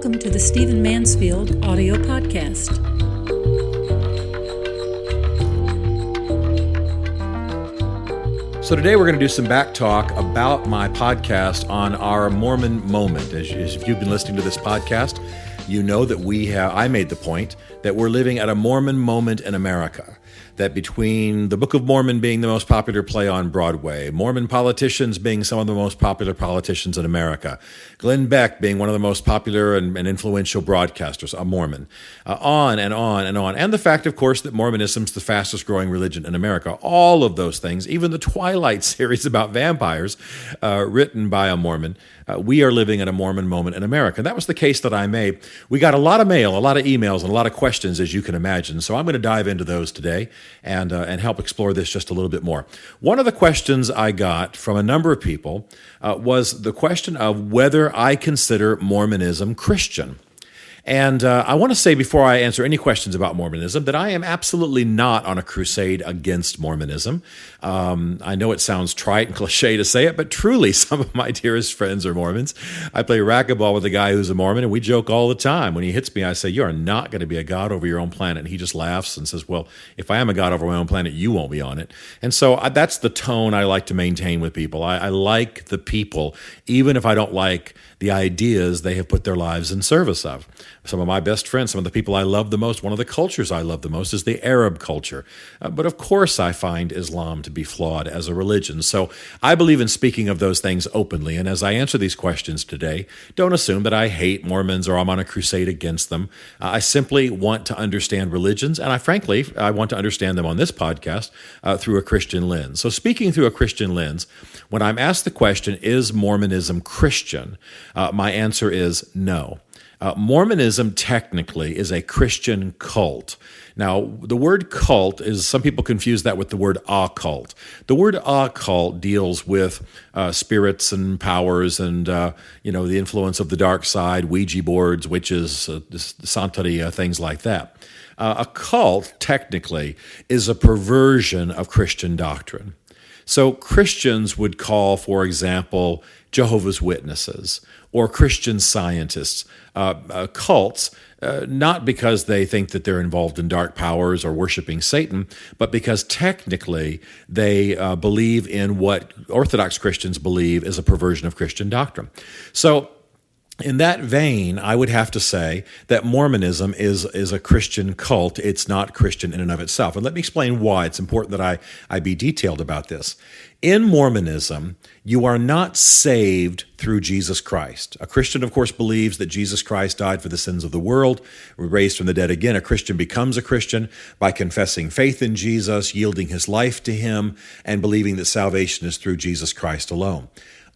Welcome to the Stephen Mansfield audio podcast. So today we're going to do some back talk about my podcast on our Mormon Moment. As if you've been listening to this podcast, you know that I made the point that we're living at a Mormon moment in America. That between the Book of Mormon being the most popular play on Broadway, Mormon politicians being some of the most popular politicians in America, Glenn Beck being one of the most popular and influential broadcasters, a Mormon, on and on and on. And the fact, of course, that Mormonism is the fastest growing religion in America. All of those things, even the Twilight series about vampires written by a Mormon, we are living at a Mormon moment in America. And that was the case that I made. We got a lot of mail, a lot of emails, and a lot of questions, as you can imagine. So I'm going to dive into those today and help explore this just a little bit more. One of the questions I got from a number of people was the question of whether I consider Mormonism Christian. And I want to say before I answer any questions about Mormonism that I am absolutely not on a crusade against Mormonism. I know it sounds trite and cliche to say it, but truly some of my dearest friends are Mormons. I play racquetball with a guy who's a Mormon, and we joke all the time. When he hits me, I say, "You are not going to be a god over your own planet." And he just laughs and says, "Well, if I am a god over my own planet, you won't be on it." And so that's the tone I like to maintain with people. I like the people, even if I don't like the ideas they have put their lives in service of. Some of my best friends, some of the people I love the most, one of the cultures I love the most is the Arab culture. But of course I find Islam to be flawed as a religion. So I believe in speaking of those things openly. And as I answer these questions today, don't assume that I hate Mormons or I'm on a crusade against them. I simply want to understand religions. And I want to understand them on this podcast through a Christian lens. So speaking through a Christian lens, when I'm asked the question, is Mormonism Christian? My answer is no. Mormonism technically is a Christian cult. Now, the word cult is, some people confuse that with the word occult. The word occult deals with spirits and powers and, the influence of the dark side, Ouija boards, witches, Santeria, things like that. A cult, technically, is a perversion of Christian doctrine. So Christians would call, for example, Jehovah's Witnesses or Christian Scientists cults, not because they think that they're involved in dark powers or worshiping Satan, but because technically they believe in what Orthodox Christians believe is a perversion of Christian doctrine. So in that vein, I would have to say that Mormonism is a Christian cult. It's not Christian in and of itself. And let me explain why. It's important that I be detailed about this. In Mormonism, you are not saved through Jesus Christ. A Christian, of course, believes that Jesus Christ died for the sins of the world, raised from the dead again. A Christian becomes a Christian by confessing faith in Jesus, yielding his life to him, and believing that salvation is through Jesus Christ alone.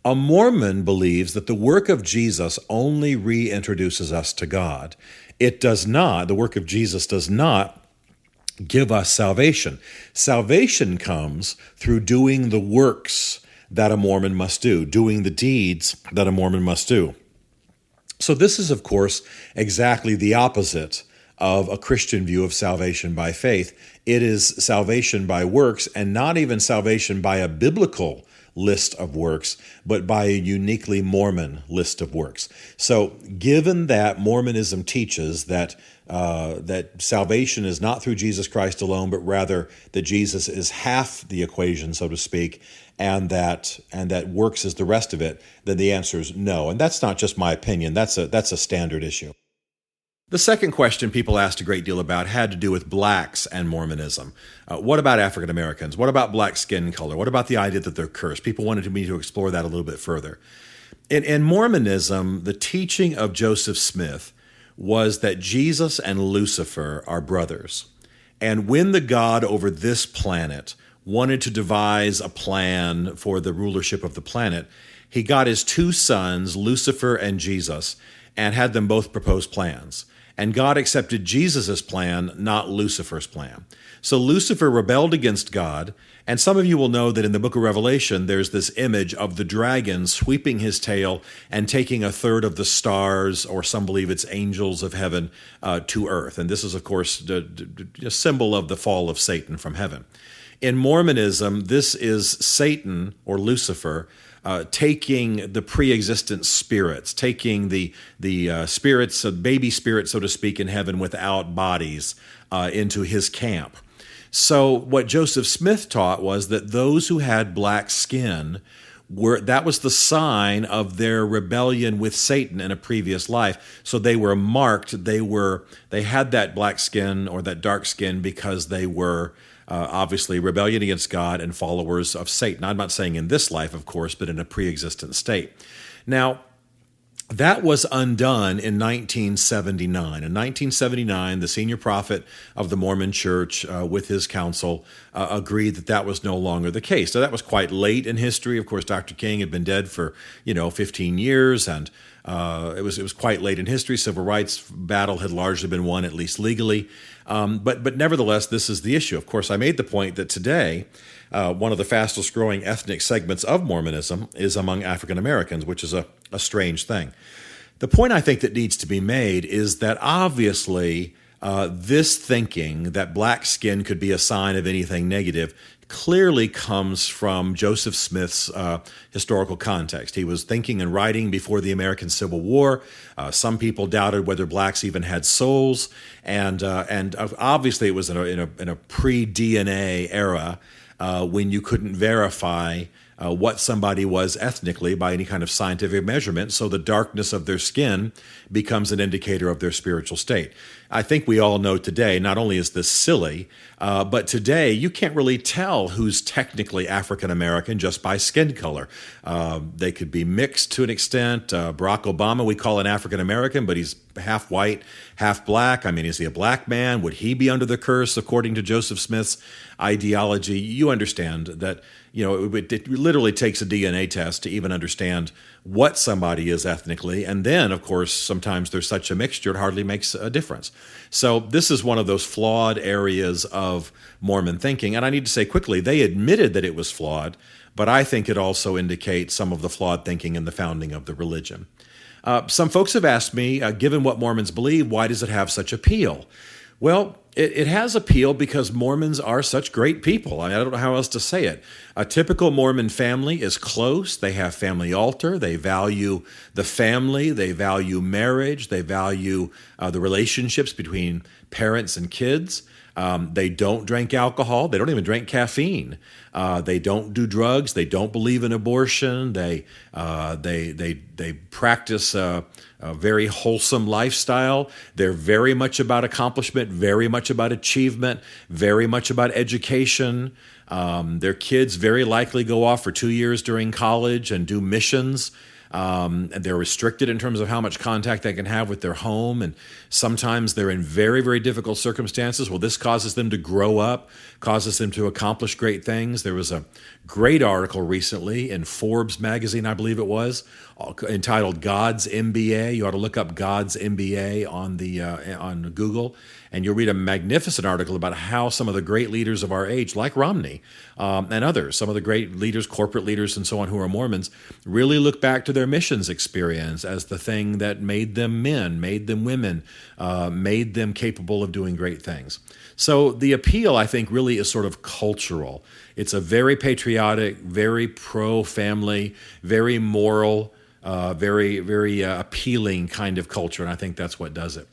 A Mormon believes that the work of Jesus only reintroduces us to God. The work of Jesus does not give us salvation. Salvation comes through doing the works that a Mormon must do, doing the deeds that a Mormon must do. So this is, of course, exactly the opposite of a Christian view of salvation by faith. It is salvation by works, and not even salvation by a biblical list of works, but by a uniquely Mormon list of works. So given that Mormonism teaches that salvation is not through Jesus Christ alone, but rather that Jesus is half the equation, so to speak, and that works is the rest of it, then the answer is no. And that's not just my opinion. That's a standard issue. The second question people asked a great deal about had to do with blacks and Mormonism. What about African Americans? What about black skin color? What about the idea that they're cursed? People wanted me to explore that a little bit further. In Mormonism, the teaching of Joseph Smith was that Jesus and Lucifer are brothers. And when the God over this planet wanted to devise a plan for the rulership of the planet, he got his two sons, Lucifer and Jesus, and had them both propose plans. And God accepted Jesus' plan, not Lucifer's plan. So Lucifer rebelled against God, and some of you will know that in the book of Revelation, there's this image of the dragon sweeping his tail and taking a third of the stars, or some believe it's angels of heaven, to earth. And this is, of course, a symbol of the fall of Satan from heaven. In Mormonism, this is Satan or Lucifer taking the pre-existent spirits, taking the spirits, baby spirits, so to speak, in heaven without bodies into his camp. So what Joseph Smith taught was that those who had black skin that was the sign of their rebellion with Satan in a previous life. So they were marked. They had that black skin or that dark skin because they were obviously rebellion against God and followers of Satan. I'm not saying in this life, of course, but in a pre-existent state. Now, that was undone in 1979. In 1979, the senior prophet of the Mormon Church, with his council, agreed that that was no longer the case. So that was quite late in history. Of course, Dr. King had been dead for 15 years, and it was quite late in history. Civil rights battle had largely been won, at least legally. But nevertheless, this is the issue. Of course, I made the point that today, one of the fastest growing ethnic segments of Mormonism is among African Americans, which is a strange thing. The point I think that needs to be made is that obviously this thinking that black skin could be a sign of anything negative clearly comes from Joseph Smith's historical context. He was thinking and writing before the American Civil War. Some people doubted whether blacks even had souls, and obviously it was in a pre-DNA era when you couldn't verify what somebody was ethnically by any kind of scientific measurement, so the darkness of their skin becomes an indicator of their spiritual state. I think we all know today, not only is this silly, but today you can't really tell who's technically African American just by skin color. They could be mixed to an extent. Barack Obama, we call an African American, but he's half white, half black. I mean, is he a black man? Would he be under the curse according to Joseph Smith's ideology? You understand that it literally takes a DNA test to even understand what somebody is ethnically. And then, of course, sometimes there's such a mixture, it hardly makes a difference. So this is one of those flawed areas of Mormon thinking. And I need to say quickly, they admitted that it was flawed, but I think it also indicates some of the flawed thinking in the founding of the religion. Some folks have asked me, given what Mormons believe, why does it have such appeal? Well, it has appeal because Mormons are such great people. I don't know how else to say it. A typical Mormon family is close. They have family altar. They value the family. They value marriage. They value the relationships between parents and kids. They don't drink alcohol. They don't even drink caffeine. They don't do drugs. They don't believe in abortion. They practice a very wholesome lifestyle. They're very much about accomplishment, very much about achievement, very much about education. Their kids very likely go off for 2 years during college and do missions. And they're restricted in terms of how much contact they can have with their home, and sometimes they're in very, very difficult circumstances. Well, this causes them to grow up, causes them to accomplish great things. There was a great article recently in Forbes magazine, I believe it was, entitled "God's MBA." You ought to look up God's MBA on Google, and you'll read a magnificent article about how some of the great leaders of our age, like Romney and others, some of the great leaders, corporate leaders and so on who are Mormons, really look back to their missions experience as the thing that made them men, made them women, made them capable of doing great things. So the appeal, I think, really is sort of cultural. It's a very patriotic, very pro-family, very moral, very, very appealing kind of culture, and I think that's what does it.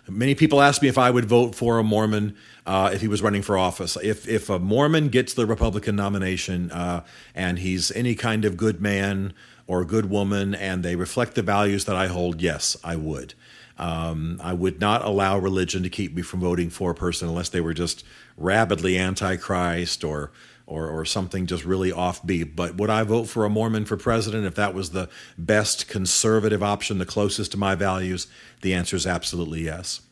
Many people ask me if I would vote for a Mormon if he was running for office. If a Mormon gets the Republican nomination and he's any kind of good man or good woman and they reflect the values that I hold, yes, I would. I would not allow religion to keep me from voting for a person unless they were just rabidly anti-Christ or something just really offbeat. But would I vote for a Mormon for president if that was the best conservative option, the closest to my values? The answer is absolutely yes.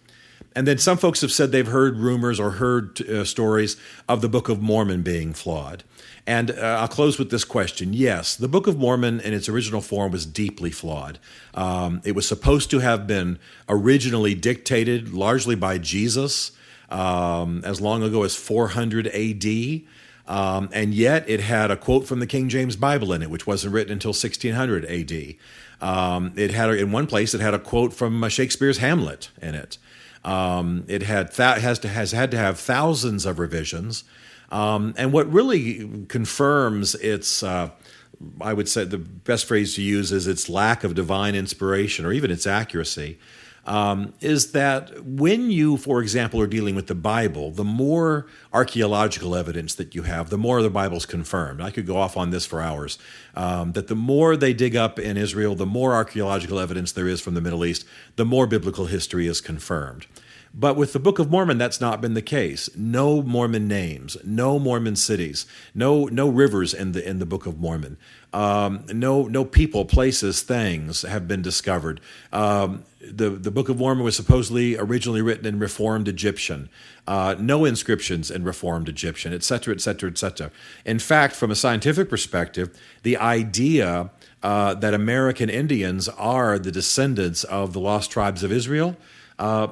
And then some folks have said they've heard rumors or heard stories of the Book of Mormon being flawed. And I'll close with this question. Yes, the Book of Mormon in its original form was deeply flawed. It was supposed to have been originally dictated largely by Jesus as long ago as 400 A.D., and yet it had a quote from the King James Bible in it, which wasn't written until 1600 A.D. It had, in one place, it had a quote from Shakespeare's Hamlet in it. It has had to have thousands of revisions. And what really confirms its, I would say the best phrase to use is its lack of divine inspiration or even its accuracy, is that when you, for example, are dealing with the Bible, the more archaeological evidence that you have, the more the Bible's confirmed. I could go off on this for hours, that the more they dig up in Israel, the more archaeological evidence there is from the Middle East, the more biblical history is confirmed. But with the Book of Mormon, that's not been the case. No Mormon names, no Mormon cities, no rivers in the Book of Mormon. No people, places, things have been discovered. The Book of Mormon was supposedly originally written in Reformed Egyptian. No inscriptions in Reformed Egyptian, et cetera, et cetera, et cetera. In fact, from a scientific perspective, the idea that American Indians are the descendants of the lost tribes of Israel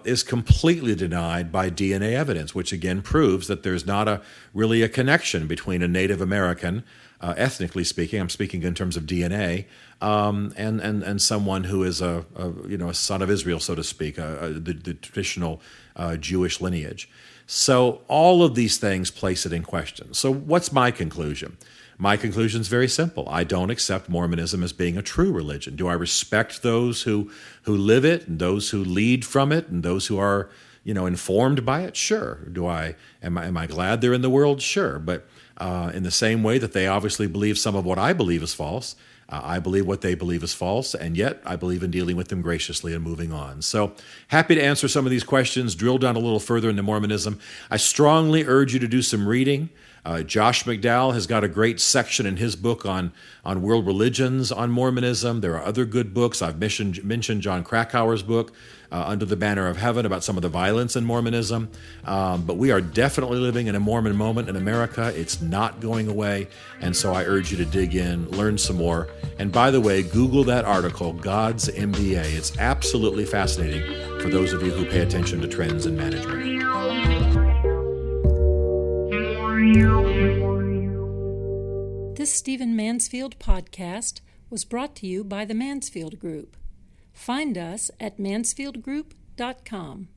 is completely denied by DNA evidence, which again proves that there's not really a connection between a Native American, ethnically speaking, I'm speaking in terms of DNA, and someone who is a son of Israel, so to speak, the traditional Jewish lineage. So all of these things place it in question. So what's my conclusion? My conclusion is very simple. I don't accept Mormonism as being a true religion. Do I respect those who live it and those who lead from it and those who are, informed by it? Sure. Am I glad they're in the world? Sure. But in the same way that they obviously believe some of what I believe is false, I believe what they believe is false, and yet I believe in dealing with them graciously and moving on. So happy to answer some of these questions, drill down a little further into Mormonism. I strongly urge you to do some reading. Josh McDowell has got a great section in his book on world religions on Mormonism. There are other good books. I've mentioned John Krakauer's book, Under the Banner of Heaven, about some of the violence in Mormonism. But we are definitely living in a Mormon moment in America. It's not going away. And so I urge you to dig in, learn some more. And by the way, Google that article, God's MBA. It's absolutely fascinating for those of you who pay attention to trends in management. This Stephen Mansfield podcast was brought to you by the Mansfield Group. Find us at mansfieldgroup.com.